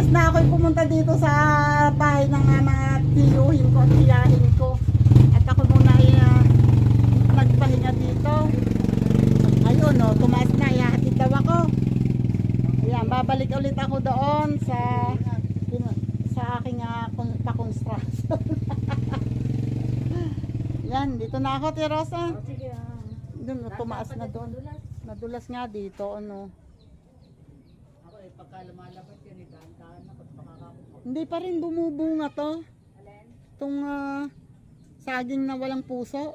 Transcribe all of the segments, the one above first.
last na ako'y pumunta dito sa bahay ng mga tiyuhin ko at tiyahin ko. At ako muna ay nagpahinga dito. Ayun o, tumaas na, ihahatid daw ako. Ayan, babalik ulit ako doon sa aking pa-construction. Yan, dito na ako, Tia Rosa. Doon, tumaas na doon. Nadulas nga dito, ano. Ako eh, pagka lumalabas yan, dahan-dahan ako, makakapot. Hindi pa rin bumubunga to. Itong saging na walang puso.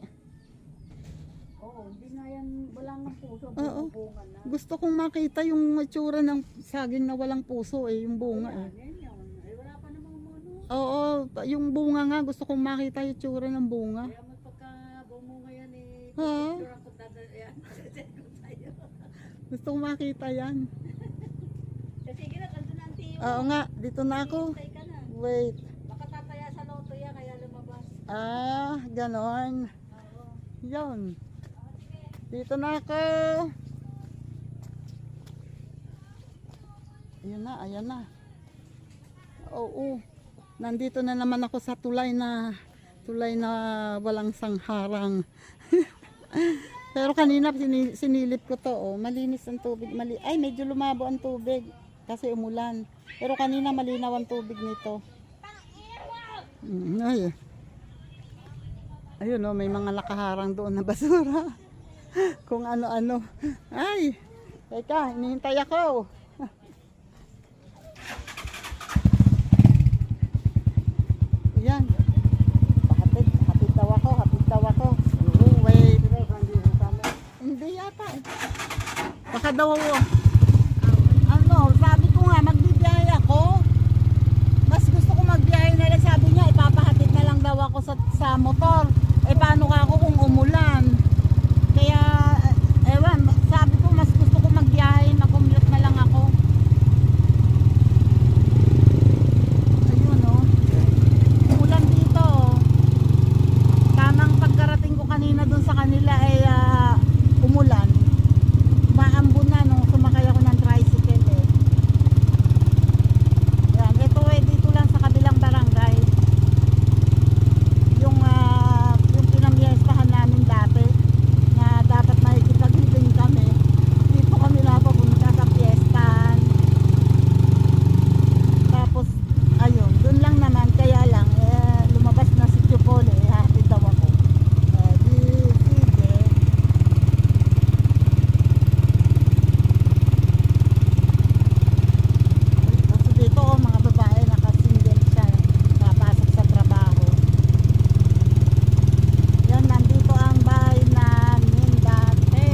Oo, hindi nga yan, walang puso, Oo. bunga na. Gusto kong makita yung itsura ng saging na walang puso eh, yung bunga eh. Yan yun, ay wala pa namang ano. Oo, yung bunga nga, gusto kong makita yung itsura ng bunga. Kaya mo pagka bumunga yan eh, Ha? picture ako yan, sasend ko sa'yo. Gusto kong makita yan. Sige na, kanto na ang tiyo. Oo nga, dito na ako. Hintay ka na. Wait. Baka tataya sa loto yan, kaya lumabas. Ah, ganon. Oo. Yun. Dito na ako. Ayan na, ayan na. Oo. Nandito na naman ako sa tulay na walang sangharang. Pero kanina sinilip ko to, oh. Malinis ang tubig. Ay, medyo lumabo ang tubig kasi umulan. Pero kanina malinaw ang tubig nito. Ay. Ayun, oh, may mga nakaharang doon na basura. Kung ano-ano. Ay, teka, hinihintay ako. Yan. Hatid daw ako. Oh, wait. Hindi yata eh. Baka daw ano, sabi ko nga magbibiyahe ako. Mas gusto ko magbiyahe na lang, sabi niya ipapahatid na lang daw ako sa motor. Eh paano ka ako kung umulan? Kaya ewan, sabi ko mas gusto ko magbiyahe, mag-commute na lang ako. Ayun oh. Umulan dito oh. Tamang pagkarating ko kanina dun sa kanila ay umulan. Maambon na nung sumakay ako ng tricycle eh. Yan, ito eh dito lang sa kabilang barangay. Yung pinamiyestahan namin dati na dapat makikipag-living kami. Dito kami napapunta sa fiestahan. Tapos ayun, dun lang naman, kaya lang lumabas na si Chupole, hatid daw ako. Sige. Kasi dito oh, mga babae nakasingle siya, napasok sa trabaho. Yan, nandito ang bahay namin dati.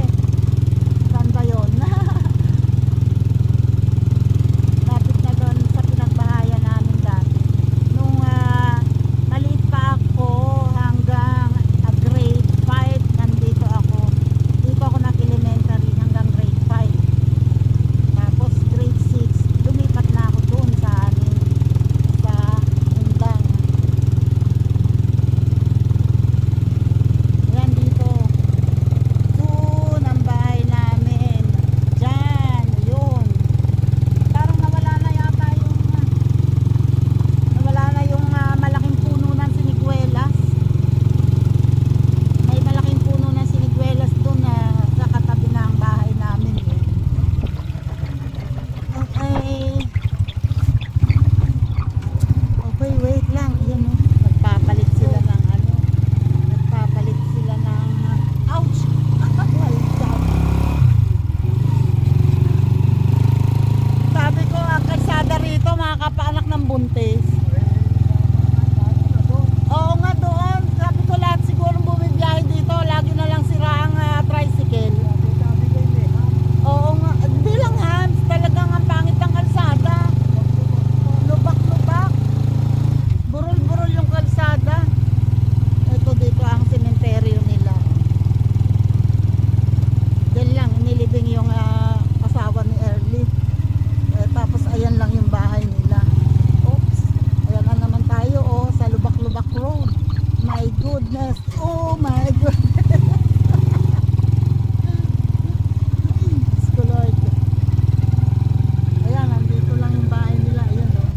Saan ba yun? Lapit na doon sa pinagbahayan namin dati. Nung maliit pa ako hanggang grade 5, nandito ako. Dito ako nag-elementary hanggang grade 5. Tapos grade 6, lumipat na ako doon sa amin, sa Undang. Yan dito. Doon ang bahay namin. Diyan, yun. Parang nawala na yata yung malaking puno ng siniguelas. May malaking puno ng siniguelas doon sa katabi ng bahay namin eh. Okay, wait lang. Yan oh. Nagpapalit sila ng ouch! Sabi ko, ang kalsada rito makakapaanak ng buntis. Oo nga doon. Sabi ko lahat siguro bumibiyahe dito. Lagi na lang sira ang tricycle. Oo nga. Hindi lang Hans. Talagang ang pangit ng kalsada. Lubak-lubak. Burol-burol yung kalsada. Ito dito ang sementeryo nila. Diyan lang. Inilibing yung asawa ni Early. Tapos ayan lang yung bahay nila. Oops. Ayan na naman tayo oh, sa Lubak-Lubak Road. My goodness. Oh my goodness. Diyos ko Lord. Ayan, nandito lang yung bahay nila. Ayan oh.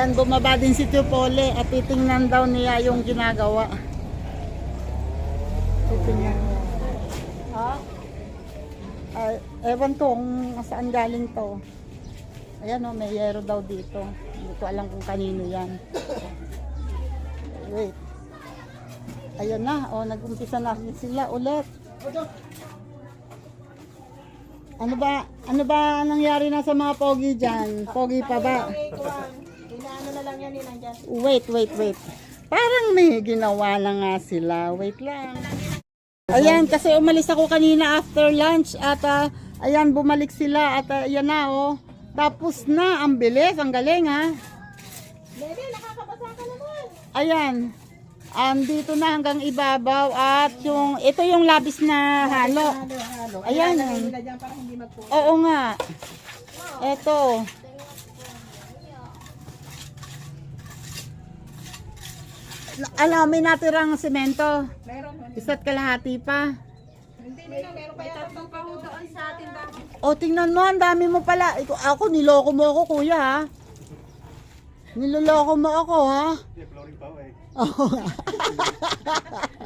Ayan, bumaba din si Tio Pole at titingnan daw niya yung ginagawa. Titingnan. Ha? Ay, ewan ko kung saan galing to. Ayan o, may yero daw dito. Hindi ko alam kung kanino yan. Wait. Ayan na, o, nag-umpisa na sila ulit. Ano ba nangyari na sa mga pogi dyan? Pogi pa ba? Inaano na lang yan eh, nandiyan. Wait. Parang may ginawa na nga sila. Wait lang. Ayan, kasi umalis ako kanina after lunch at ayan, bumalik sila at ayan na oh. Tapos na, ang bilis, ang galing ha. Bebe, nakakabasa ka naman. Ayan. Dito na hanggang ibabaw at ito yung labis na halo. Halo. Ayan. Nila dyan para hindi magpupo. Oo nga. Ito. Alam, may natirang semento. Meron. Isa't kalahati pa. Hindi nila, meron pa yata itong doon sa atin ba? O, tingnan mo, ang dami mo pala. Ako, niloko mo ako, kuya, ha? Niloloko mo ako, ha? Hindi, flooring pa eh. Oo.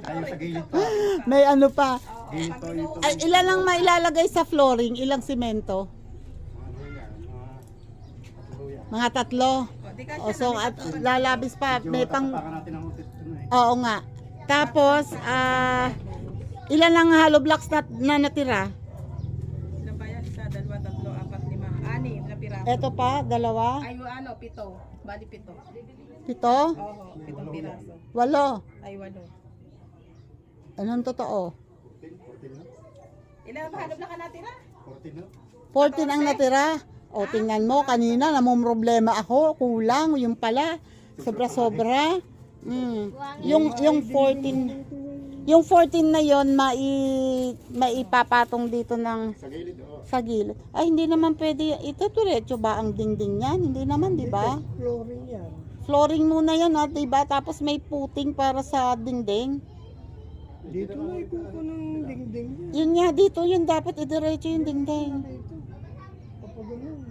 Ayun sa gilid pa. May ano pa. Gilid pa ito. Ay, ilan ang mailalagay sa flooring? Ilang semento? Mga tatlo. O, so, at lalabis pa. May pang... Tapakan natin ang utit ko na eh. Oo nga. Tapos, ilan ang hollow blocks na natira? Ilan ba yan? Isa, dalawa, tatlo, apat, lima, anim na piraso. Ito pa, dalawa, Ay, ano, pito. Bali, pito. 7, Oo, pitong piraso. 8. Ay, walo. Anong totoo? 14 na? Ilan ang hanap na ka natira? 14 na? 14 ang natira. O, tingnan mo, kanina namumroblema ako, kulang, yung pala, sobra-sobra. Yung 14 na yon maipapatong dito ng Sa gilid, oo. sa gilid. Ay, hindi naman pwede, ito diretso ba ang dingding yan? Hindi naman, di ba? Flooring yan. Flooring muna yan, ha, di ba? Tapos may puting para sa dingding. Dito na ikuko ng dingding. Yun nga, dito yun dapat idiretso yung dingding. Kapag ganun.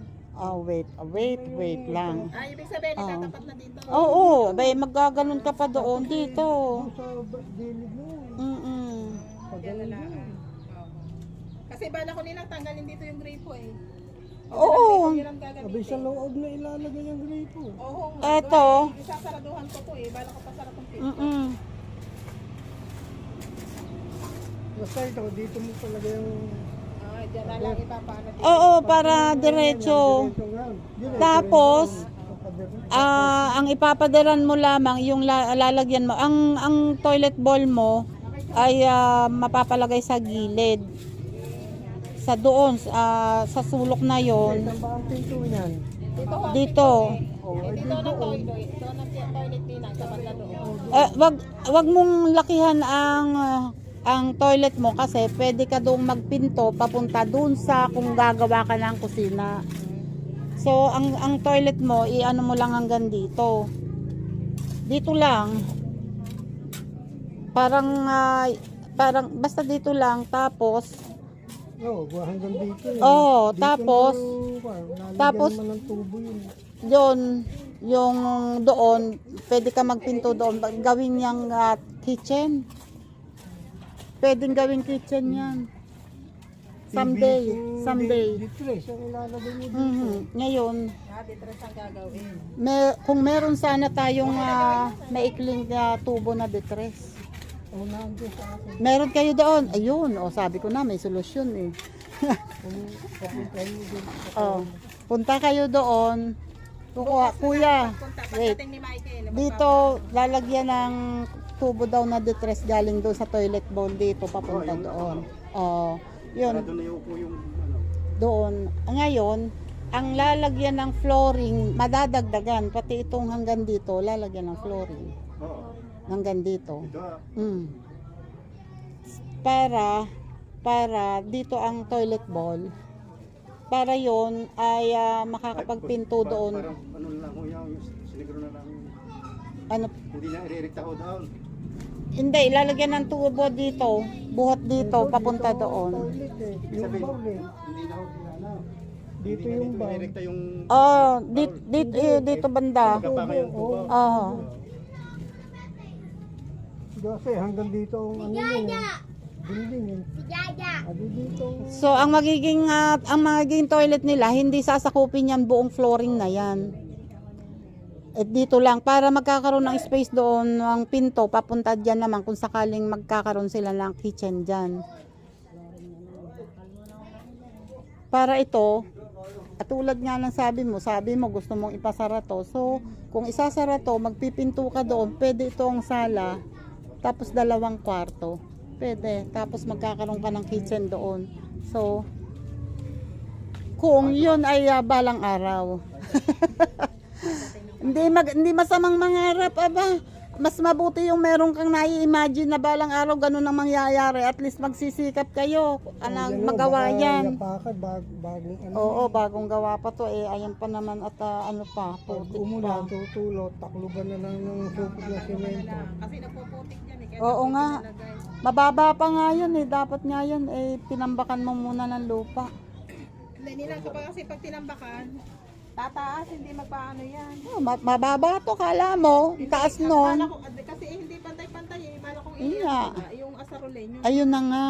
Wait lang. Ay, ibig sabihin, itatapat na dito. Oo, bay magaganon ka pa doon dito. Sa gilid mo. Pag Yan na ganun lang. yan. Oo. Kasi bala ko nilang tanggalin dito yung gripo eh. Oo. Yun ang gagamitin. Abay sa loob na ilalagay ang gripo. Oo. Eto. Isasaraduhan ko to eh. Bala ko pasara tong pinto. Basta ito, dito mo talaga yung... Ah, dyan na lang ipapaano dito. Oo, para diretso. Tapos, ang ipapadaran mo lamang yung lalagyan mo. Ang toilet bowl mo ay mapapalagay sa gilid. Sa doon, sa sulok na yon. Saan ba ang pinto niyan? Dito. Dito ng toilet. Dito ng toilet ninang sa banda doon. Wag mong lakihan ang toilet mo kasi pwede ka doon magpinto papunta doon sa kung gagawa ka ng kusina. So ang toilet mo iano mo lang hanggang dito. Dito lang. Parang basta dito lang tapos hanggang dito. oh, tapos tapos naman ng tubo yun. yon yung doon pwede ka magpinto doon gawin niyang kitchen. Pwedeng gawing kitchen yan. Someday. Ditres, ang ilalagay mo dito. Ngayon, Ditres ang gagawin. kung meron sana tayong maikling tubo na detres. Unahan ko sa akin. Meron kayo doon. Ayun, sabi ko na may solusyon eh. Papuntahin mo dito. Punta kayo doon. Kuya, Kontak wait. ni Michael. Dito, lalagyan ng tubo daw na detres galing doon sa toilet bowl dito papunta doon. Yun. Para doon na yung upo yung ano. Doon. Ngayon, ang lalagyan ng flooring, madadagdagan. Pati itong hanggang dito, lalagyan ng flooring. Oo. Hanggang dito. Ito Para dito ang toilet bowl. Para yon ay makakapagpinto doon. Parang ano lang ho yung siniguro na lang. Ano, Hindi na i-erecta ho doon. hindi, ilalagyan ng tubo dito. Buhat dito, papunta doon. Ibig sabihin, hindi na ho ginana. Dito yung bang. Direkta yung Oh, dito banda. kapaka yung tubo. Oo. Kasi hanggang dito ang ano yun eh. Building eh. Adi dito. So ang magiging toilet nila, hindi sasakupin yan buong flooring na yan. At dito lang para magkakaroon ng space doon ng pinto papunta diyan naman kung sakaling magkakaroon sila ng kitchen diyan. Para ito, tulad nga ng sabi mo gusto mong ipasara to. So, kung isasara to, magpipinto ka doon, pwede itong sala, tapos 2 kwarto. Pwede, tapos magkakaroon ka ng kitchen doon. So, kung yun ay balang araw. Hindi masamang mangarap, aba. Mas mabuti yung meron kang nai-imagine na balang araw ganun ang mangyayari. At least magsisikap kayo. Magawa yan. Bagong ano. Oo, bagong gawa pa to eh. Ayan pa naman at ano pa, Pag putik umulan, pa. tutulot, takluban na lang ng supot na semento. Kasi napuputik yan eh. Oo nga. Mababa pa nga yan eh. Dapat nga yan eh, pinambakan mo muna ng lupa. Hindi nila kapag kasi pag tinambakan, tataas, hindi magpaano yan. Oh, mababa to, kala mo. Taas nun. Kasi hindi pantay-pantay eh. Bala kong Iya. yung asarolen yung Ayun na nga.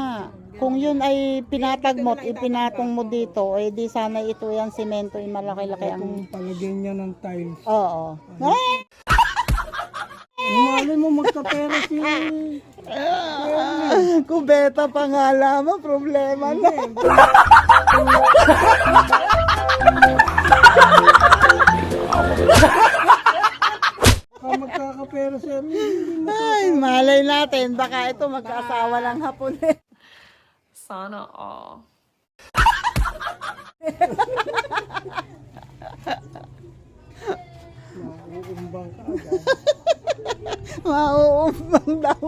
Kung yun ay pinatag mo at ipinatong mo dito, eh di sana ito yan semento, yung malaki-laki ang... Kung palagyan niya ng tiles. Oo. Umali mo magkapera si... Kubeta pa nga lamang, problema na. Magkakapera siya. Ay, malay natin. Baka ito magkaasawa lang hapon eh. Sana all. Uumbang ka agad. Mauumbang daw.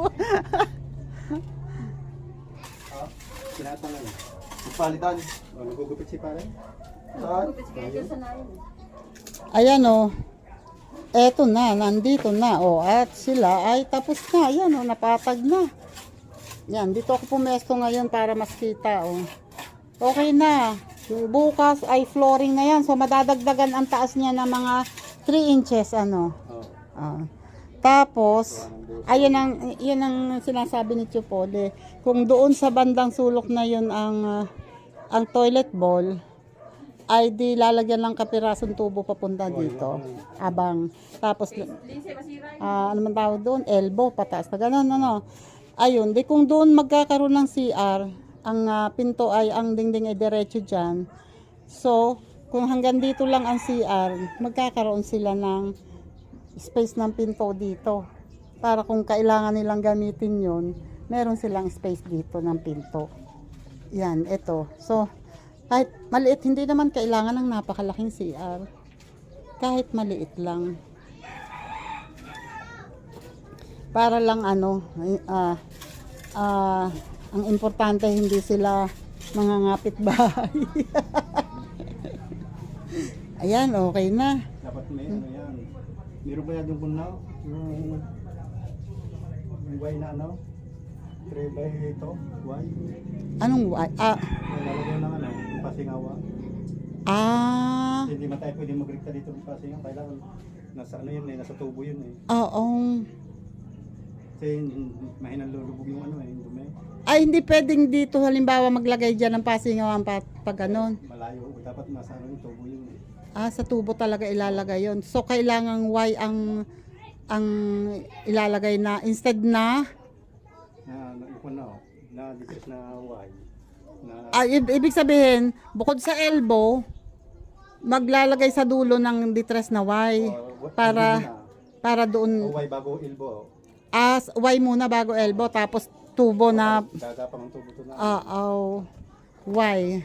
Tinatangan. Palitan. Nagugupit si pare. Ayan o. Eto na, nandito na. O, at sila ay tapos na. Ayan o, napatag na. Yan, dito ako pumesto ngayon para mas kita o. Okay na. Bukas ay flooring na yan. So, madadagdagan ang taas niya ng mga 3 inches ano. Tapos, ayun ang sinasabi ni Chupole. Kung doon sa bandang sulok na yun ang toilet bowl, ay di lalagyan lang kapirasong tubo papunta dito. Abang. Tapos, ano man tawag doon? Elbow, pataas na gano'n, ano. Ayun, di kung doon magkakaroon ng CR, ang pinto ay, ang dingding ay diretso dyan. So, kung hanggang dito lang ang CR, magkakaroon sila ng space ng pinto dito. Para kung kailangan nilang gamitin yon, meron silang space dito ng pinto. Yan, ito. So, kahit maliit, hindi naman kailangan ng napakalaking CR. Kahit maliit lang. Para lang ano, ang importante hindi sila mangangapit bahay. Ayan, okay na. Dapat may ano yan. Meron ba yan yung bunaw? Yung Y na ano? 3 by ito? Y? Anong Lalagyan ng ano? Yung pasingawa. Kasi hindi man tayo pwede magrikta dito ng pasingawa. Kailangan nasa ano yun eh, nasa tubo yun eh. Oo. Kasi mahinang lulubog yung ano eh, yung dumi. Ay, hindi pwedeng dito halimbawa maglagay dyan ng pasingawan pag ganon. Malayo. Dapat nasa ano yung tubo yun eh. Sa tubo talaga ilalagay yon. So, kailangan Y ang ilalagay na instead na Na-decrease na Y. ibig sabihin, bukod sa elbow, maglalagay sa dulo ng detress na Y para doon. Y bago elbow. Y muna bago elbow, tapos tubo na Gagapang ang tubo to na. Y.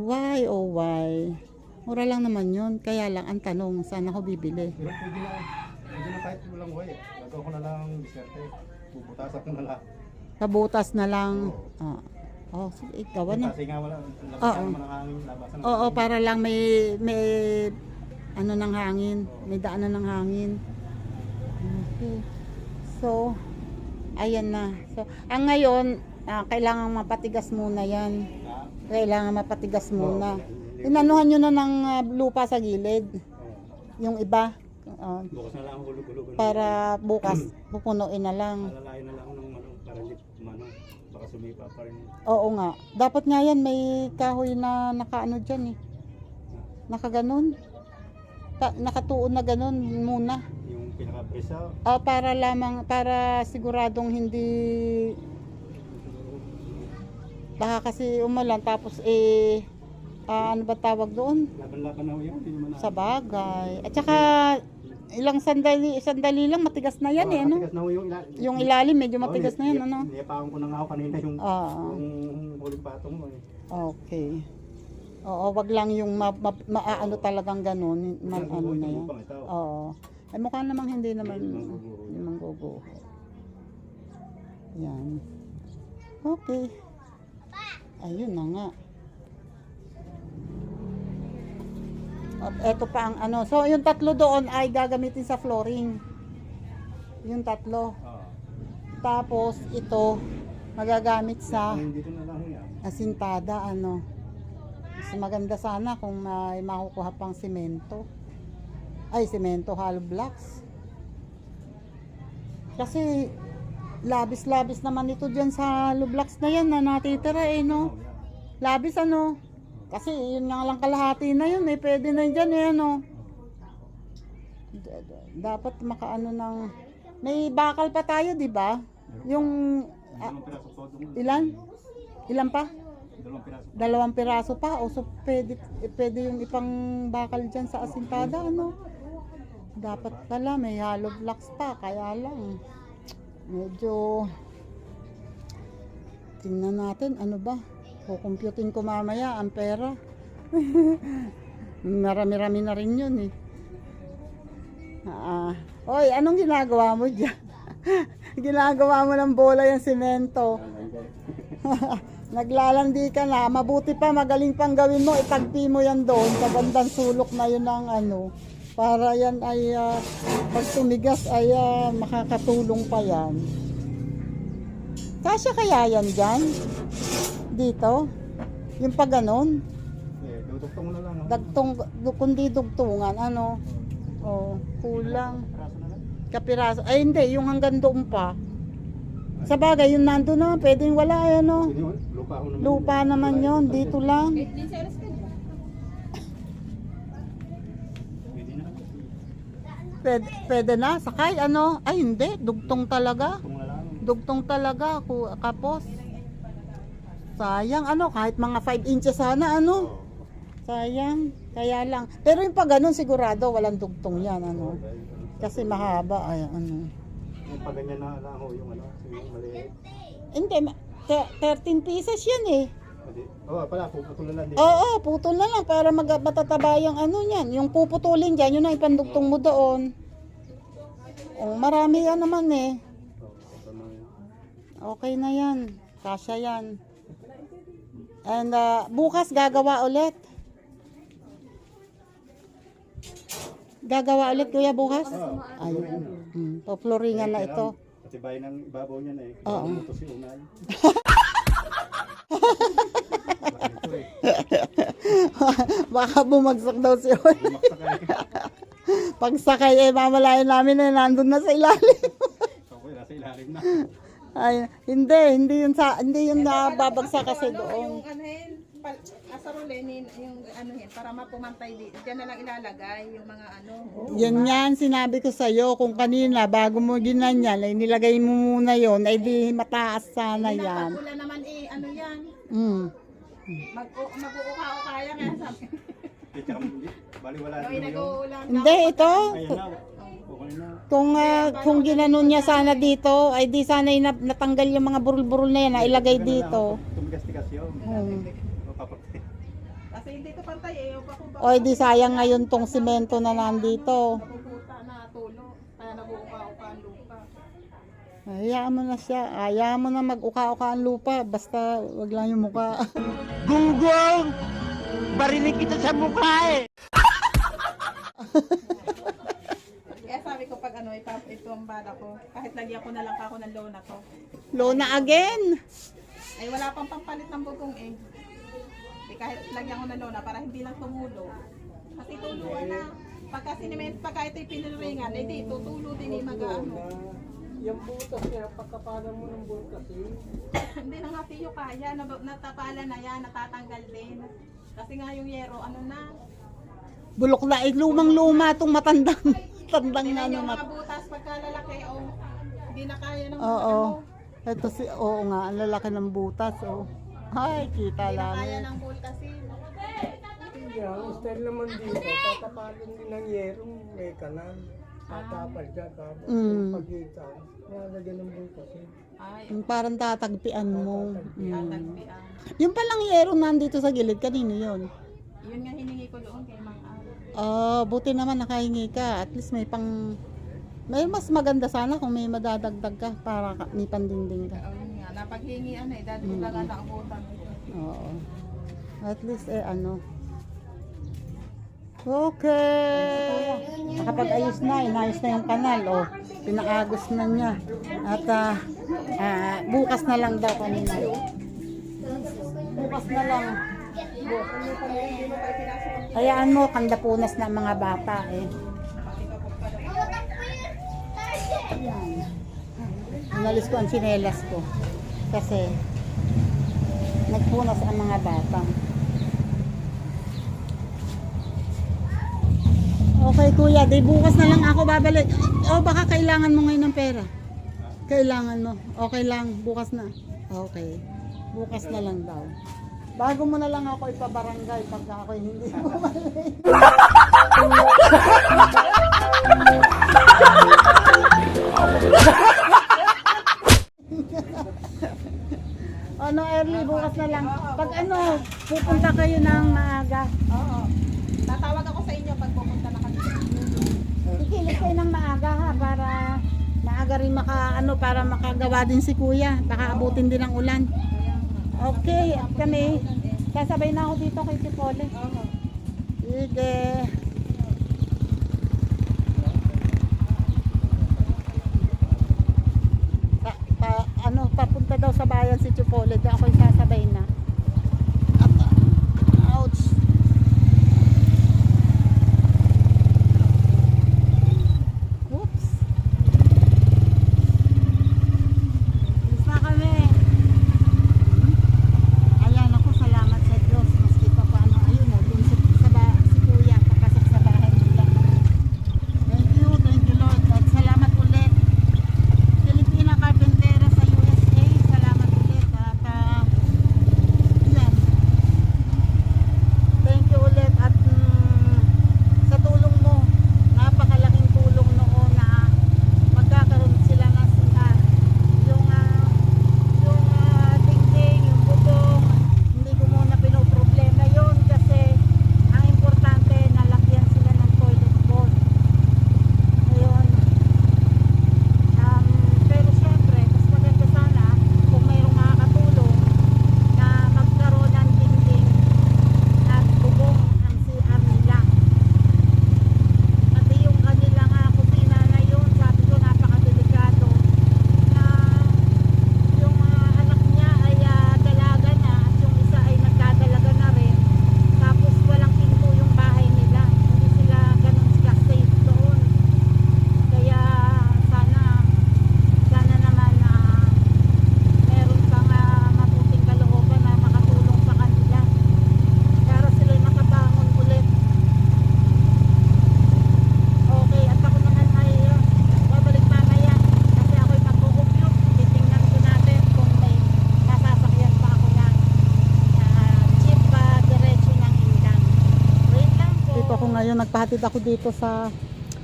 Y o Y. Mura lang naman yun. Kaya lang ang tanong, saan ako bibili? Pero pwede na kahit walang Y. Gagawa ko na lang diskarte. Bubutasan ko na lang. Pabutas na lang. Sige, gawa na. Kasi nga wala. Oo. Naman ang hangin. Labasan ng Oo, para lang may ano ng hangin, may daanan ng hangin. Okay. So, ayan na. So, ang ngayon, kailangan mapatigas muna yan. Kailangan mapatigas muna. Inanuhan nyo na ng lupa sa gilid. Oo. Yung iba. Bukas na lang ang hulog-hulog. Para bukas pupunuin na lang. Alalayan na lang ako ng para hindi mano. Baka sumipa pa rin. Oo nga. Dapat nga yan may kahoy na nakaano dyan eh. Nakaganon. Nakatuon na ganon muna. Yung pinaka-presa. Para lamang, para siguradong hindi baka kasi umulan tapos ano ba tawag doon? Laban-laban na ho yan. Hindi naman Sa bagay. At saka ilang sandali lang matigas na yan eh, ano? Matigas na ho Yung ilalim medyo matigas na yan, ano? Niyapakan ko na nga ako kanina yung huling patong mo eh. Okay. Oo, wag lang yung maano talagang ganun, ano na yan. Oo. Ay mukha namang hindi naman yung mangguguho. Yan. Okay. Ayun na nga. At eto pa ang ano. So yung tatlo doon ay gagamitin sa flooring. Yung tatlo. Tapos ito magagamit sa Dito na lang yan. asintada, ano. Mas maganda sana kung may makukuha pang semento. Ay, semento hollow blocks. Kasi labis-labis naman ito dyan sa hollow blocks na yan na natitira eh, no? Labis ano? Kasi yun nga lang kalahati na yun eh. Pwede na dyan eh, no? Dapat makaano ng... May bakal pa tayo, di ba? Yung... ilan? Ilan pa? 2 piraso pa. O so pwede yung ipang bakal dyan sa asintada, ano? Dapat pala may hollow blocks pa. Kaya lang medyo tingnan natin ano ba. Kukumputin ko mamaya ang pera. Marami-rami na rin yun eh. Oy, anong ginagawa mo dyan? Ginagawa mo ng bola yung semento. Naglalandi ka na, mabuti pa, magaling pang gawin mo, itagpi mo yan doon sa bandang sulok na yun ng ano, para yan ay pag tumigas ay makakatulong pa yan. Kasya kaya yan dyan? Dito? Yung pag ganon? Dudugtong na lang. Kundi dugtungan, ano? Kulang. Piraso na lang. Kapiraso. Ay hindi, yung hanggang doon pa. Sa bagay, yung nando na, pwedeng wala, ano? Lupa ako naman. Lupa naman yon, dito lang. Pwede na, sakay, ano? Ay hindi, dugtong talaga. Dugtong talaga, kapos. Sayang, ano, kahit mga 5 inches sana, ano? Sayang, kaya lang. Pero yung pag ganun, sigurado, walang dugtong yan, ano? Kasi mahaba, ay, ano. Yung pag ganyan na lang ho, yung ano, yung maliit. Hindi, 13 pieces yan eh. Oo, pala, puputol na lang dito. Oo, putol na lang para matataba yung ano yan. Yung puputulin dyan, yun ang ipandugtong mo doon. Marami yan naman eh. Okay na yan. Kasya yan. And bukas gagawa ulit. Gagawa ulit kuya bukas? Ayun. Poploringan na ito. Patibayin ng ibabaw niya na eh. Oo. Ito si Unay. Baka bumagsak daw si Oy. Pagsakay mamalayan namin na nandun na sa ilalim. Okay, nasa ilalim na. Ay, hindi yun nababagsak kasi doon. Yung ano yun, asarulin, yung ano yun, para mapumantay dito. Diyan na lang ilalagay yung mga ano. Yan sinabi ko sa'yo, kung kanina bago mo ginanyan, ay nilagay mo muna yon, ay di mataas sana yan. Wala naman ano yan. Mag-uuka-uka yan kaya sabi. Bali wala Yung din yun. nag-uulan. Hindi, ito. Ayan na. Okay na. Kung ginanon niya sana dito, ay di sana natanggal yung mga burul-burul na yan, na ilagay dito. Tumigas-tigas yun. O, papatay. Kasi hindi ko pantay eh. O di sayang ngayon tong simento na nandito. Napuputa na tulo. Kaya nag-uuka-uka ang lupa. Hayaan mo na siya. Hayaan mo na mag-uka-uka ang lupa. Basta wag lang yung mukha. Gunggong! Barinig kita sa mukha eh! Kaya sabi ko pag ano, ito ang bala ko. Kahit lagyan ko na lang ako ng lona to. Lona again. Ay wala pang pampalit ng bugong eh. Hindi kahit lagyan ko ng lona para hindi lang tumulo. Kasi tuluan na. Pagka siniment, pagka ito'y piniringan, eh di, tutulo din yung mag-ano. Yung butas niya, pagkapalan mo ng butas Hindi na nga tiyo kaya, natapala na yan, natatanggal din. Kasi nga yung yero, ano na, Bulok na, lumang-luma itong matandang hindi na ano yung mat. mga butas pagka lalaki, hindi na kaya ng Oo. ano, Ito oo nga, ang lalaki ng butas, oh. Ay, kita hindi na kaya lang. ng bull kasi. Yeah, ang style naman dito, tatapalan din ng yerong may kanal. Tatapal dyan, tapos Mm. pagitan. Nalagyan ng butas Ay, Parang tatagpian mo. tatagpian. Yung palang yero nandito sa gilid, kanino yun? Yun nga hiningi ko doon kay Mang Al. Buti naman nakahingi ka. At least may may mas maganda sana kung may madadagdag ka para may pandingding ka. Yun nga, napaghingi dahil ko lang ang utang. Oo. At least ano. Okay. Nakapag-ayos na, inayos na yung kanal, oh. Pinaagos na niya. At bukas na lang daw kanina. Bukas na lang. Hayaan mo, kandapunas na ang mga bata eh. Yan. Inalis ko ang tsinelas ko. Kasi nagpunas ang mga bata. Okay kuya, di bukas na lang ako babalik. Baka kailangan mo ngayon ng pera. Kailangan mo. Okay lang, bukas na. Okay. Bukas na lang daw. Bago mo na lang ako ipabarangay pagka ako hindi bumalik. Ano, early, bukas na lang. Pag pupunta kayo ng maaga. Oo. Tatawag ako sa inyo pag pupunta na kami. Ikilit kayo ng maaga ha, para maaga rin para makagawa din si kuya. Baka abutin din ang ulan. Okay, at kami, sasabay na ako dito kay Chipole. Sige. Papunta daw sa bayan si Chipole. Doon ako'y sasabay na. Ouch. Oops. Alis na kami. Ayan ako, salamat sa Diyos. Maski pa paano, ayun o, dun si kuya, papasok sa bahay nila. Thank you Lord. At salamat ulit. Filipina Carpentera sa USA, salamat ulit. At yan. Thank you ulit at sa tulong mo, napakalaking tulong noon na magkakaroon sila ng yung dingding, yung bubong, hindi ko muna pinoproblema yun kasi ang importante nalagyan sila ng toilet bowl. Ayun. Pero syempre, mas maganda sana kung mayroong makakatulong na magkaroon ng dingding at bubong ang CR nila. Pati yung kanilang kusina na yun, sabi ko napakadelikado na yung anak niya ay dalaga na at yung isa ay nagdadalaga na rin. Tapos walang pinto yung bahay nila. Hindi sila ganun sila safe doon. Kaya sana naman meron kang mabuting kalooban na makatulong sa kanila para sila makabangon ulit. Okay, at ako naman ay babalik mamaya kasi ako'y mag-o-compute. Titingnan ko natin kung may masasakyan pa ako na jeep diretso ng Indang. Wait lang po. Dito ako ngayon, nagpahatid ako dito sa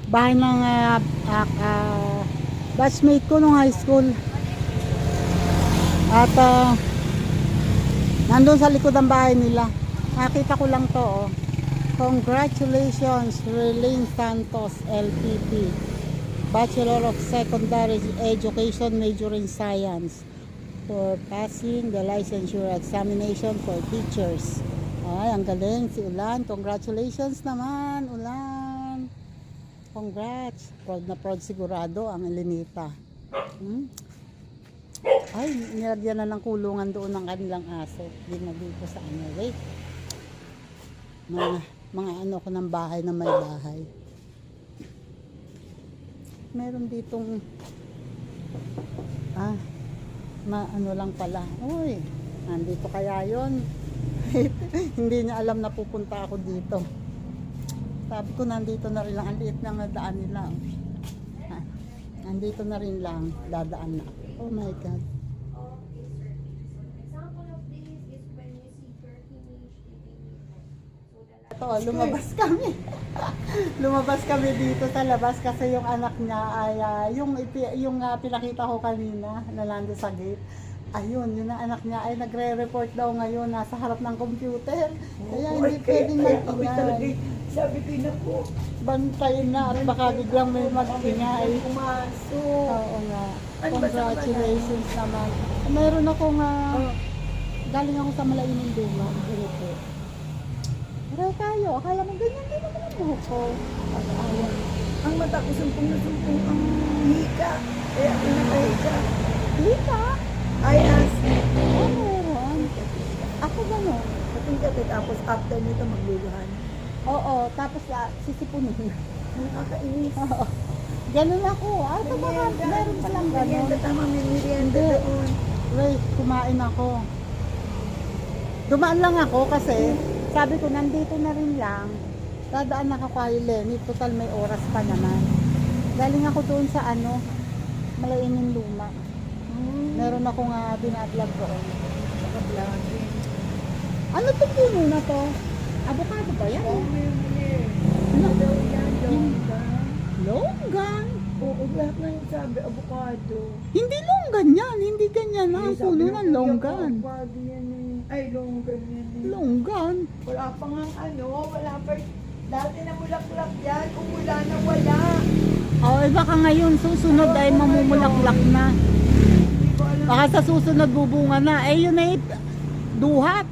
bahay ng batchmate ko nung high school. At nandun sa likod ng bahay nila. Nakita ko lang to, oh. Congratulations, Relene Santos, LPP. Bachelor of Secondary Education, major in Science, for passing the licensure examination for teachers. Ay, ang galing si Ulan. Congratulations naman, Ulan. Congrats. Proud na proud sigurado ang Elenita. Ay, nilagyan na ng kulungan doon ng kanilang aso. Hindi na dito sa ano. Wait. mga ano ko ng bahay na may bahay. Meron ditong ano lang pala. Uy, nandito kaya yon. Hindi niya alam na pupunta ako dito. Sabi ko nandito na rin lang. Ang liit lang na daan nila. Nandito na rin lang. Dadaan na. Oh my God. Ito, lumabas kami. Lumabas kami dito sa labas kasi yung anak niya ay yung pinakita ko kanina na nandun sa gate. Ayun, yun ang anak niya ay nagre-report daw ngayon nasa harap ng computer. Kaya hindi pwedeng mag-ingay. Sabi ko na po. Bantay na at baka biglang may mag-ingay. Pumasok. Oo nga. Congratulations naman. Meron akong galing ako sa Malainang Duma. Grupo. Pero tayo, akala mo ganyan din naman ang buhok ko. Pag-ayan. Ang mata ko sumpong na sumpong ang hika. Kaya ako nakahika. Dita? Ay, asi. Meron. Ako gano'n. Kating kape, tapos after nito magluluhan. Oo, tapos sisipunin. Nakakainis. Oo. Ganun ako. Ito baka meron palang ganun. Merienda, tama, may merienda Hindi. doon. Wait, kumain ako. Dumaan lang ako kasi sabi ko nandito na rin lang. Dadaan ako kay Lenny. Total may oras pa naman. Galing ako doon sa Malainang Luma. Meron akong binablog doon. Naka-vlogging. Ano itong puno na to? Avocado ba yan? Oo, may Ano? daw yan, longgan. Longgan? Oo, lahat ng sabi, avocado. Hindi longgan yan. Hindi ganyan na ang Sabi puno ng ng kuya ko, longgan. avocado yan eh. Ay, longgan yan eh. Longgan? Wala pa nga wala pa. Dati na mulaklak yan, umula na wala. Oh, baka ngayon susunod ay mamumulaklak na. Hindi ko alam. Baka sa susunod bubunga na. Eh yun ay duhat.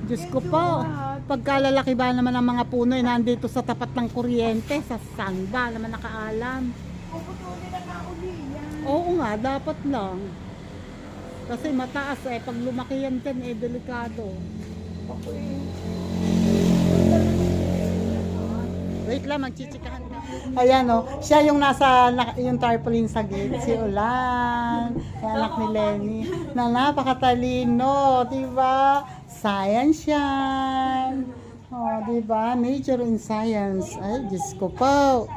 Diyos ko po. Pagkalalaki ba naman ang mga puno ay nandito sa tapat ng kuryente, sa saan ba naman nakaalam? Puputulin na nga uli yan. Oo nga, dapat lang. Kasi mataas pag lumaki yan din delikado. Ako eh. Wait lang, magchichikahan ka. Ayan siya yung nasa yung tarpaulin sa gate, si Ulan, yung anak ni Lenny, na napakatalino, diba? Science yan. Diba? Major in science. Ay, Diyos ko po.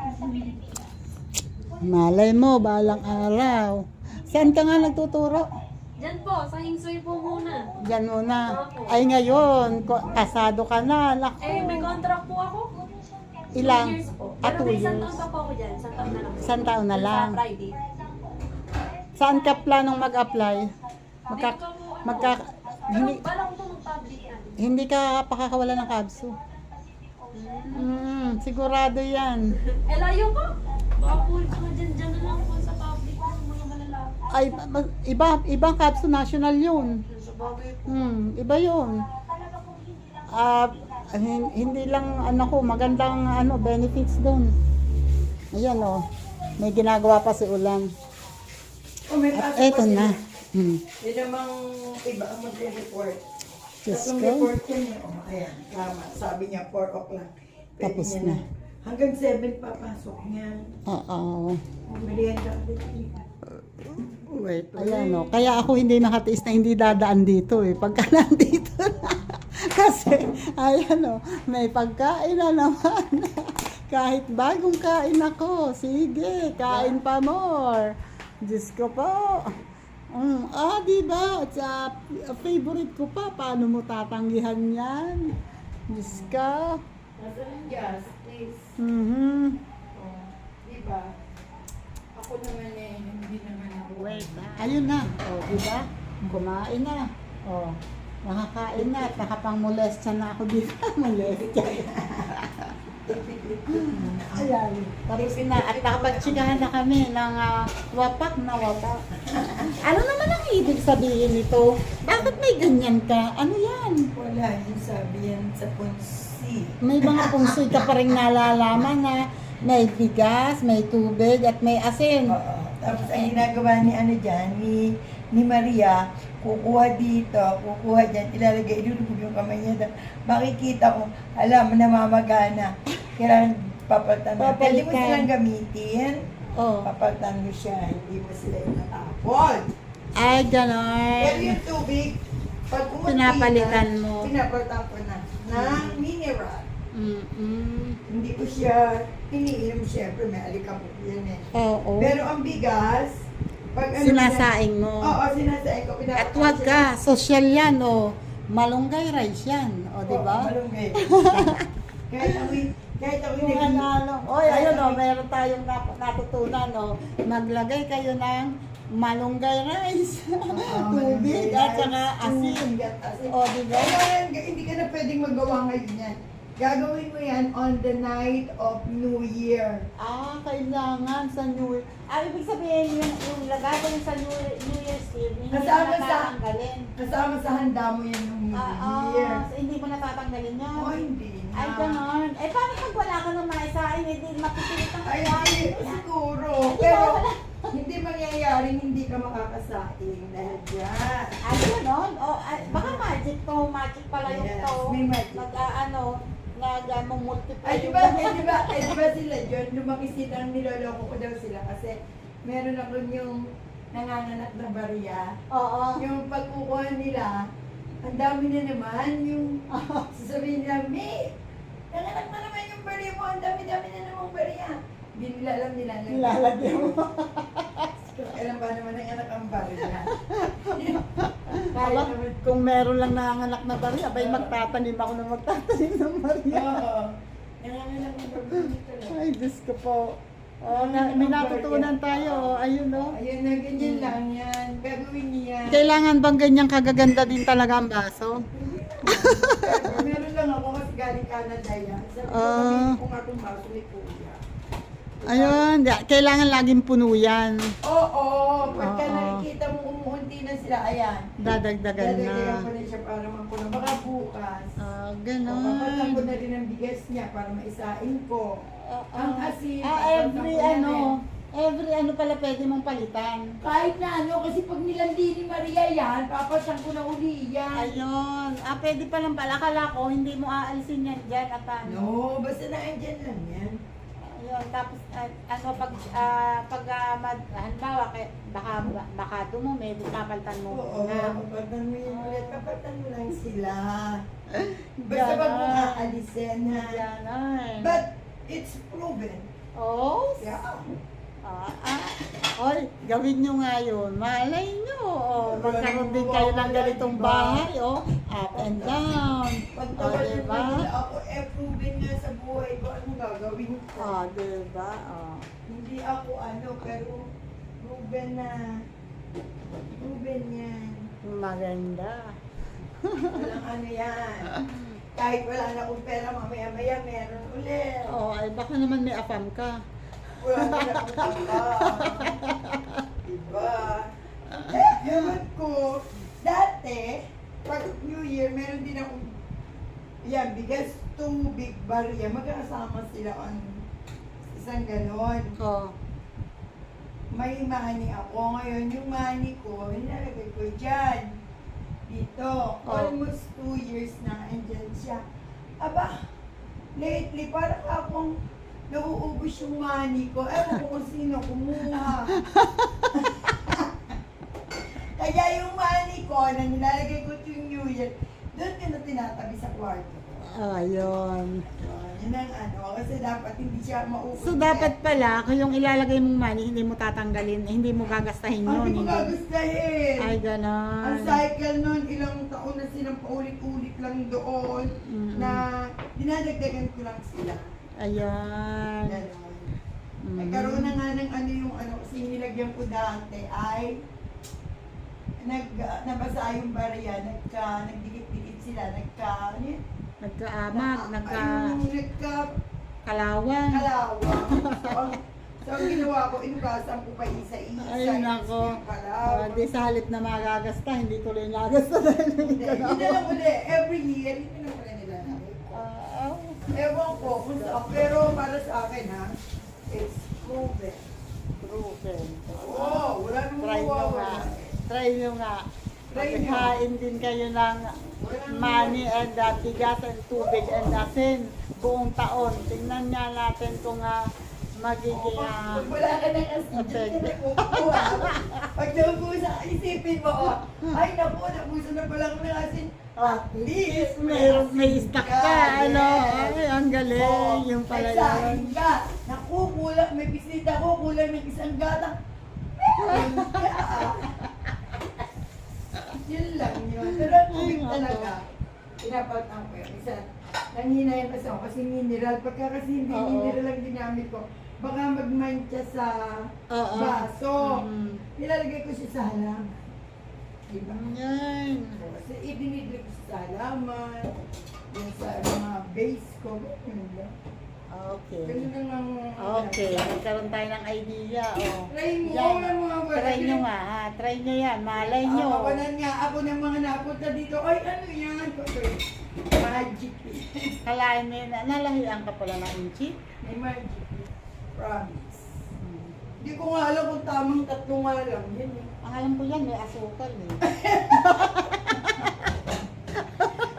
Malay mo, balang araw. Saan ka nga nagtuturo? Diyan po, sa Hingsoy po muna. Diyan muna. Ay, ngayon, kasado ka na. Naku. May contract po ako. 2 Ilang? years po. Ah, Pero 2 may isang years. taon pa po ako dyan. Isang taon na lang. Isang taon na lang. Sa Friday. Saan ka planong mag-apply? Dito po ako. magka- hindi, Balang po mag-public yan. hindi ka pakakawala ng kabso. Sigurado yan. Layo po. Baka po mga dyan na lang po sa public ng mga malalaki. Ay, ibang kabso national yun. Sa bagay po. Iba yun. Hindi lang magandang benefits doon. Ayan may ginagawa pa si Ulan. Oh, may At kaso eto pa na. sila. Yun namang iba ang magre-report. Diyos Tatlong ko. report yan eh. Oh, ayan, tama. Sabi niya 4 o'clock. Pwede Tapos niya na. Hanggang 7 papasok niya. Oo. Merienda ulit. Wait. Ayan kaya ako hindi nakatiis na hindi dadaan dito pagka nandito na. Kasi ayan may pagkain na naman. Kahit bagong kain ako, sige, kain pa more. Diyos ko po. Diba? At favorite ko pa. Paano mo tatanggihan yan? Diyos ka. Yes, please. Oh, diba? Ako naman hindi naman ako. Wait. Ayun na. Diba? Kumain na. Nakakain na at nakapang-molestya na ako dito. Molestya. Ayan. Tapos na. At nakapagtsikahan na kami ng wapak na wapak. Ano naman ang ibig sabihin nito? Bakit may ganyan ka? Ano yan? Wala yung sabi yan sa punsi. May mga pungsoy ka pa rin nalalaman na may bigas, may tubig, at may asin. Oo. Tapos ang ginagawa ni dyan, ni Maria, kukuha dito, kukuha dyan, ilalagay, ilulubog yung kamay niya doon. Makikita ko, alam, namamagana. Kailangan papalitan mo. Pwede mo Papalitan. silang gamitin. Oh. Papalitan mo siya, hindi mo sila itatapon. Ay, Pero ganon. yung tubig, pag umunti Pinapalitan na, mo. pinapalitan ko na ng mineral. Mm-mm. Hindi ko siya iniinom, syempre may alikabok yan eh. Oo. Pero ang bigas, pag Sinasaing mo. Oo, sinasaing ko. At wag ka, social yan, o. Malunggay rice yan, o, di ba? Malunggay. kahit ako Yung hindi. ano, oy, ayun, o, meron tayong natutunan, o. Maglagay kayo ng malunggay rice, tubig, at saka asin. O, di ba? Kaya hindi ka na pwedeng magawa ngayon yan. Gagawin mo yan on the night of New Year. Ah, kailangan sa New Year. Ah, ibig sabihin yung gagawin sa New Year's Eve, hindi mo Kasama sa- natatanggalin. Kasama sa handa mo yan ng New Year. Hindi mo natatanggalin yan. Oo, hindi na. Ay, ganon. Eh, paano pag wala ka ng maisain, hindi mapipilit ang Ay, kain? hindi, siguro. Pero, hindi mangyayaring hindi ka makakasaing dahil dyan. Ay, ganon. O, ay, baka magic to. Magic pala yung Yes, to. may magic. Nag-multiply Ay, di ba sila John, lumaki silang niloloko ko daw sila kasi meron ako yung nanganganak na barya. Oo. Yung pagkukuha nila, ang dami na naman yung sasabihin nila, May, nanganak na naman yung barya mo, ang dami-dami na namang barya. Hindi nila alam nila. Nilalagyan mo. Alam ba naman ang anak ang barya? Aba, kung meron lang nanganganak na bari, abay magtatanim ako ng magtatanim ng Maria. Oo. Nanganganak na barya nito lang. Ay, Diyos ko po. Oh, may natutunan tayo. Oh. Ayun, oh. Ayun na, ganyan lang yan. Gagawin niya. Kailangan bang ganyang kagaganda din talaga ang baso? Meron lang ako kasi galing Canada yan. Sabi ko Ah. kung akong baso ni Kuya. Ayun, kailangan laging puno yan. Oo, pagka Oo. nakikita mo umuunti na sila, ayan. Dadagdagan na. Dadagdagan ko na siya para mapuno. Baka bukas. Ah, Papalitan ko ganon. na rin ang bigas niya para maisain ko. Ang asin. Every papalitan ko na every pala pwede mong palitan. Kahit na kasi pag nilandi ni Maria yan, papasang ko na uli yan. Ayun. Pwede pa lang pala. Akala ko, hindi mo aalisin yan dyan at ano. No, basta na andyan lang yan. Ayun. Tapos, halimbawa, baka dumumi, papalitan mo. Oo, na. papalitan mo yun ulit. Papalitan mo lang sila. Basta wag mo Ganon. aalisin ha. Ganon. But, it's proven. Oh, Yeah. Oy, gawin nyo nga yun. Malay nyo. Oh, magkaroon din kayo ng ganitong bahay. Oh, up and down. Pag Oh, tawagan diba? mo nila ako, proven nga sa buhay ko anong gagawin ko. Oh, diba? Oh. Hindi ako pero proven na. Proven yan. Maganda. Walang yan. Kahit wala na akong pera, mamaya-maya meron ulit. Oh, ay baka naman may afam ka. Wala na akong tangka. Diba? Ewan ko, dati, pag New Year, meron din akong, bigas, tubig, barya, magkakasama sila on isang ganon. Oh. May money ako. Ngayon, yung money ko, nilalagay ko dyan. Dito. Almost 2 years na, andyan siya. Aba, lately, parang akong nauubos yung money ko. Ewan ko kung sino kumuha. Kaya yung money ko na nilalagay ko tuwing New Year, doon ko na tinatabi sa kwarto ko. Ayun. Yun ang kasi dapat hindi siya maubos. So, dapat pala, kung yung ilalagay mong money, hindi mo tatanggalin, hindi mo gagastahin yun. Hindi ko gagustahin. Ay, ganon. Ang cycle nun, ilang taon na silang paulit-ulit lang doon na dinadagdagan ko lang sila. Ayan. Ganon. Nagkaroon na nga ng kasi nilagyan ko dati ay nabasa yung barya, nagdikit-dikit sila, Nagkaamag, kalawang. kalawang. So, ang ginawa ko, inugasan ko pa isa-isa. Ay, nako. Kalawang. Di sa halip na magagasta, hindi tuloy nagasta dahil Hindi na lang ulit. Every year, hindi na ulit nila. Ewan ko kung pero para sa akin it's proven. Proven. Oo, wala nang Try nyo nga. mawawala. Try nyo nga. Maghain din kayo ng money and bigas and tubig and asin buong taon. Tingnan nga natin kung magiging Pag wala ka ng asin, effect. hindi ka nagpupuha. Pag naubusa, isipin mo, ay naku, nabusa na pala ko ng asin. At least, May stock ka, ano? Ay, ang galing. Yung pala yun. Nagsahin ka. Naku, kulang, may bisita ko, kulang ng isang gatang. Meron ka. Yun lang yun. Pero ang tubig talaga, pinapatang ko yun. Isa, nanghinayan kasi ako kasi mineral. Pagka kasi hindi Oo. mineral ang ginamit ko, baka magmantya sa Oo. baso. Mm. Nilalagay ko siya sa halaman. Diba? Yan. Kasi idinidrip ko sa halaman, yung sa mga base ko, ganun lang. Okay. Ganun lang ang... Okay, nagkaroon tayo ng idea. Oh. Try mo, Yan. yung mga wala. Try nyo nga, ha? Try nyo yan. Malay nyo. Kapanan nga ako ng mga napunta dito. Ay, ano yan? Magic. Kalain mo yun. Nalahian ka pala ng inchi? May magic. Promise. Hindi ko nga alam kung tamang tatlo nga lang. Yan eh. Ang alam ko yan, may asukal eh.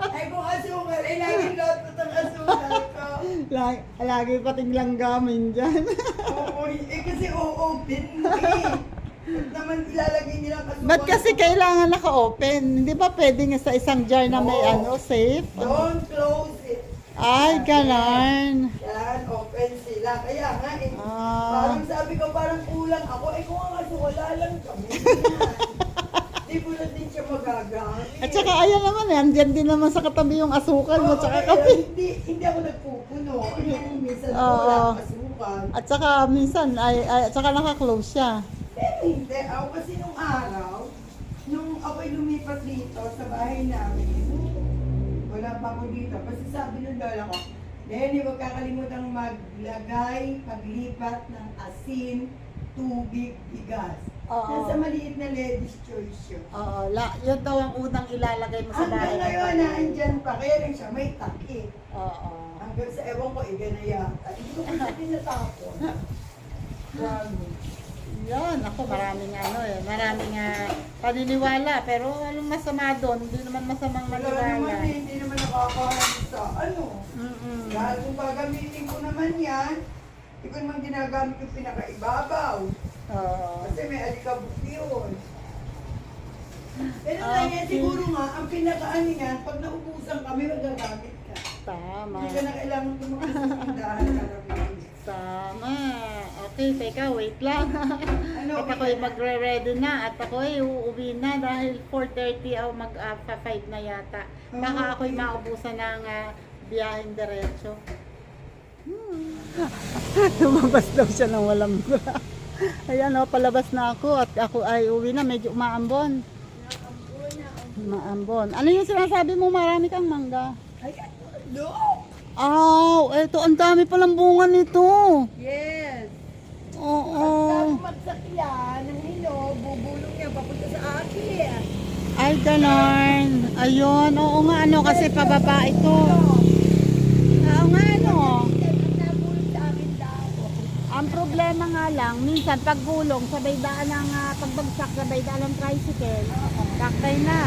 Ay, kung asukal, ay laging lotot ang asukal ko. Lagi pating langgamin dyan. Oo, eh kasi o-open eh. Ba't naman ilalagay nilang asukal? Ba't kasi kailangan naka-open? Hindi ba pwedeng sa isang jar na may Oo. safe? Don't close it. Ay, ganon. Yan, open sila. Kaya nga eh. Ah. Parang sabi ko, parang kulang ako. Eh kung ang aso, wala lang kami. Di ko na din siya magagamit. At saka ayan naman eh, andyan din naman sa katabi yung asukal mo Oo, tsaka kaya kape. Hindi ako nagpupuno. Yung minsan Oo. wala kasukan. At saka minsan, at saka naka-close siya. Pero hindi. Ako kasi nung araw, nung ako'y lumipat dito sa bahay namin, wala pa ako dito. Kasi sabi ng lola ko, Lenny, huwag kakalimutan maglagay, paglipat ng asin, tubig, bigas. Oo. Nasa maliit na ladies choice yun. Oo, yun daw ang unang ilalagay mo sa bahay. Hanggang ngayon, naandyan pa. Kaya lang siya, may takip. Oo. Hanggang sa ewan ko, iga na yata. Hindi ko pa siya tinatapon. Promise. Yan, ako maraming maraming paniniwala. Pero anong masama doon? Hindi naman masamang Wala naman maniwala. eh, hindi naman nakakahanap sa ano. Mm-mm. Dahil kung gagamitin ko naman yan, hindi ko naman ginagamit yung pinakaibabaw. Oo. Kasi may alikabok yun. Pero Okay. kaya siguro nga, ang pinakaano yan, pag naubusan kami, magagamit ka. Tama. Hindi ka na kailangan tumakas sa tindahan karamihan. Tama. Okay, teka, wait lang. Ano, At ako'y magre-ready na at ako'y uuwi na dahil 4:30 ako mag-5 na yata. Baka ako'y maubusan ng biyaheng diretso. Lumabas daw siya ng walang bra. Ayan o, palabas na ako at ako ay uwi na. Medyo umaambon. Umaambon. Ano yung sinasabi mo? Marami kang mangga. Ay, look! Eto, ang dami palang bunga nito. Yes! Oo. Pag magsak yan, ng hilo, bubulong niya papunta sa akin. Ay, ganon. Ayun, oo nga, kasi pababa ito. Oo nga, Ang nabulong sa akin daw. Ang problema nga lang, minsan pag gulong, sabay daan ng pagbagsak, sabay daan ng tricycle, taktay na.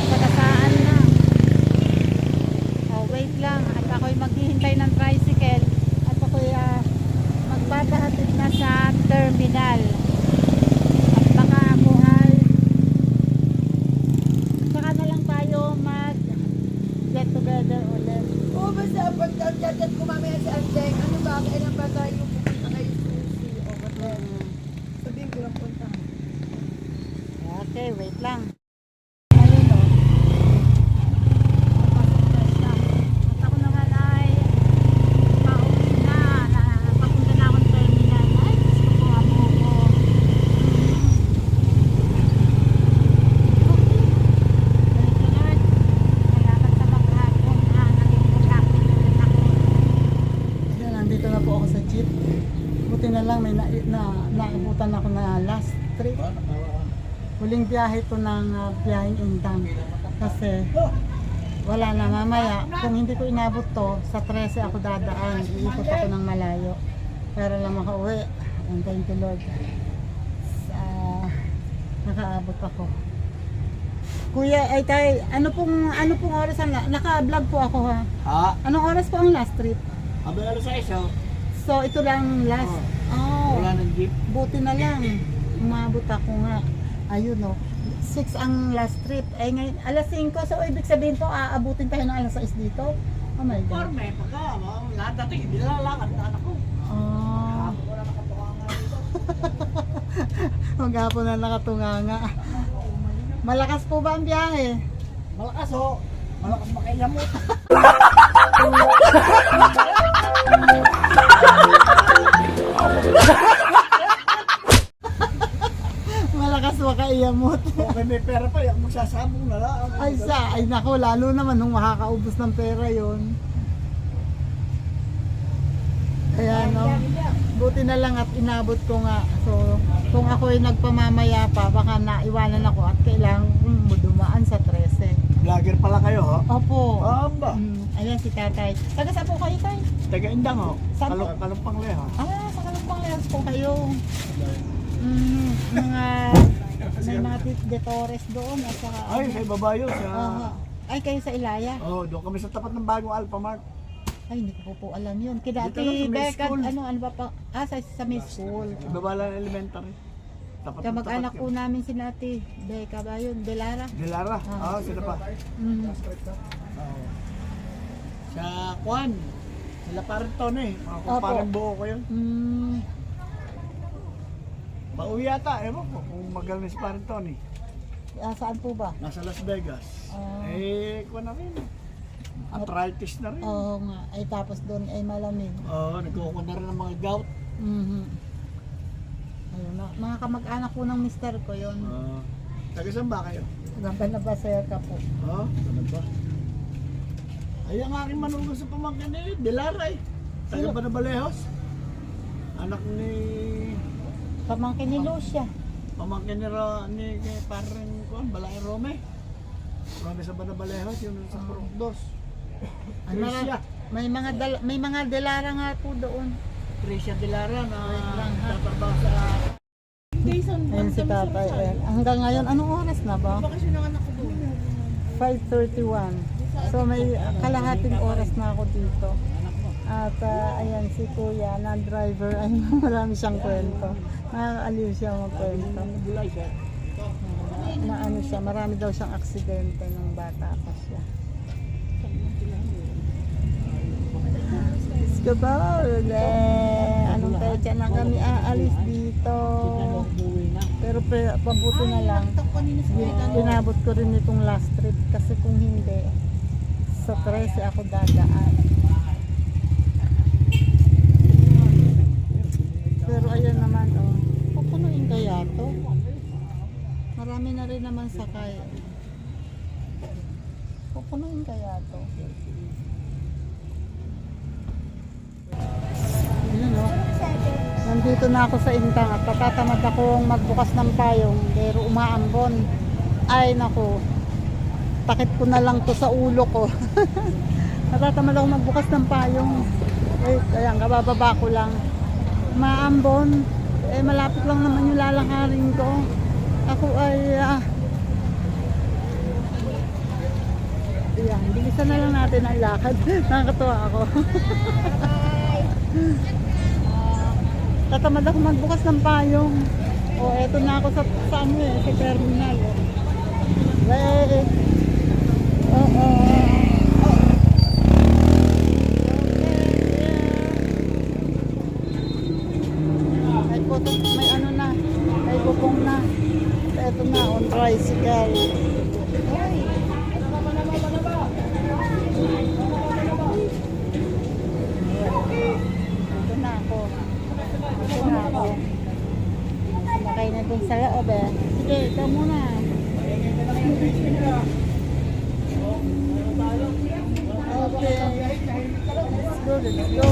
Pagkasaan na. Oh, wait lang. At ako'y maghihintay ng tricycle. At ako'y magpapahatid na sa terminal. At baka ako ay saka na lang tayo mag get together ulit. Oo, basta pag chat ko mamaya si Anjeng, ano ba, kailan ba tayo pupunta kay Susie o whatever. Sabihin ko lang punta. Okay, wait lang. Ayun o. Napasok na siya. At ako naman ay pauwi na. Papunta na akong terminal. Ay, gusto ko nga po ko. Thank you, Lord. Salamat sa maghapon na naging productive ulit ako. Yan, nandito na po ako sa jeep. Buti na lang may naabutan ako na last trip. Huling biyahe ko ng biyaheng Indang. Kasi wala na mamaya. Kung hindi ko inabot to, sa 13 ako dadaan. Iikot ako ng malayo. Pero lang makauwi. And thank you Lord. Nakaabot ako. Kuya, ay tay, ano pong oras ang naka-vlog po ako ha? Ha? Anong oras po ang last trip? Abang alas 6, oh. So ito lang last. Oh. Wala ng jeep. Buti na lang. Umabot ako nga. Ayun no. 6 ang last trip. Eh ngayon, alas 5. So ibig sabihin po, aabutin tayo ng alas 6 dito. Oh my God. Porme, pagka, lahat natin, hindi lalakad na anak ko. Oh. Wala nakatuwa nga dito. Maghapon na nakatunganga. Malakas po ba ang biyahe? Malakas, oh. Malakas makailamot. Malakas makaiyamot. Okay, may pera pa, yung magsasabong na lang. Ay nako, lalo naman nung makakaubos ng pera yon. Kaya no, buti na lang at inabot ko nga. So, kung ako ay nagpamamaya pa, baka naiwanan ako at kailangan dumaan sa 13. Vlogger pala kayo, ho? Opo. Aba. Ayan si tatay. Taga saan po kayo, tay? Taga-indang, ho? Saan po? Kalumpang leho. Sa Kalumpang Lehos po kayo. May mga de Torres doon at saka Ay, sa babayo, sa... ay kayo sa Ilaya. Oh, doon kami sa tapat ng bagong Alphamart. Ay hindi ko po alam yun. Kaya Dito lang sa may Becca, school. ano ba pa? Sa may school. Ibaba lang elementary. Tapat Kaya ng mag-anak tapat po namin si Nati. Becca ba yun? Delara. Dilara. Oo, sila pa. Mm. Oo. Sa Kwan. Sila parang Tony. Ako Opo. parang buo ko yun. Mm. Pauwi yata, ewan ko kung magaling si parang Tony. Saan po ba? Nasa Las Vegas. Ah. Kwan na rin. Arthritis na rin. Oo nga. Ay tapos doon ay malamig. Oo, nagkukuha na rin ng mga gout. Mhm. Ayun, mga kamag-anak po ng mister ko yun. Taga saan ba kayo? Gamba na ba ka po? Oo, ano ba? Ay, ang aking manugang sa pamangkin eh, Dilara eh. Taga Banabalehos. Anak ni... Pamangkin ni Lucia. Pamangkin ni parang kuan, Balay Rome. Rome sa Banabalehos, yun sa Purok 2. Ay, Tricia. may mga delara nga po doon. Tricia Dilara na lang, ha? tatrabaho sa... Ayun si tatay. Ayan. Hanggang ngayon, anong oras na ba? Bakasyon ng anak ko doon. 5:31. So may kalahating oras na ako dito. At ayan si kuya na driver. Ay marami siyang kwento. Nakakaaliw siya magkwento. Na ano siya, marami daw siyang aksidente nung bata pa siya. Iskabal! Anong pecha na kami aalis dito? Pero pabuti na lang. Pinabot ko rin itong last trip kasi kung hindi, sa 13 ako dadaan. Pero ayan naman, oh. Pupunuin kaya to? Marami na rin naman sakay. Pupunuin kaya to? Yun, oh. Nandito na ako sa Intang at patatamad akong magbukas ng payong pero umaambon. Ay nako, takip ko na lang to sa ulo ko. Natatamad akong magbukas ng payong. Wait, ayan, kabababa ko lang. Umaambon. Malapit lang naman yung lalakarin ko. Ako ay ayan, bilisan na lang natin ang lakad. Nakakatuwa ako. Tatamad ako magbukas ng payong. O, eto na ako sa ano sa terminal. Wait. Oo. May ano na. May bubong na. Eto na, on tricycle. Ay. Ito na ako. Sumakay na dun sa loob eh. Sige, ikaw muna. Okay. Let's go, let's go.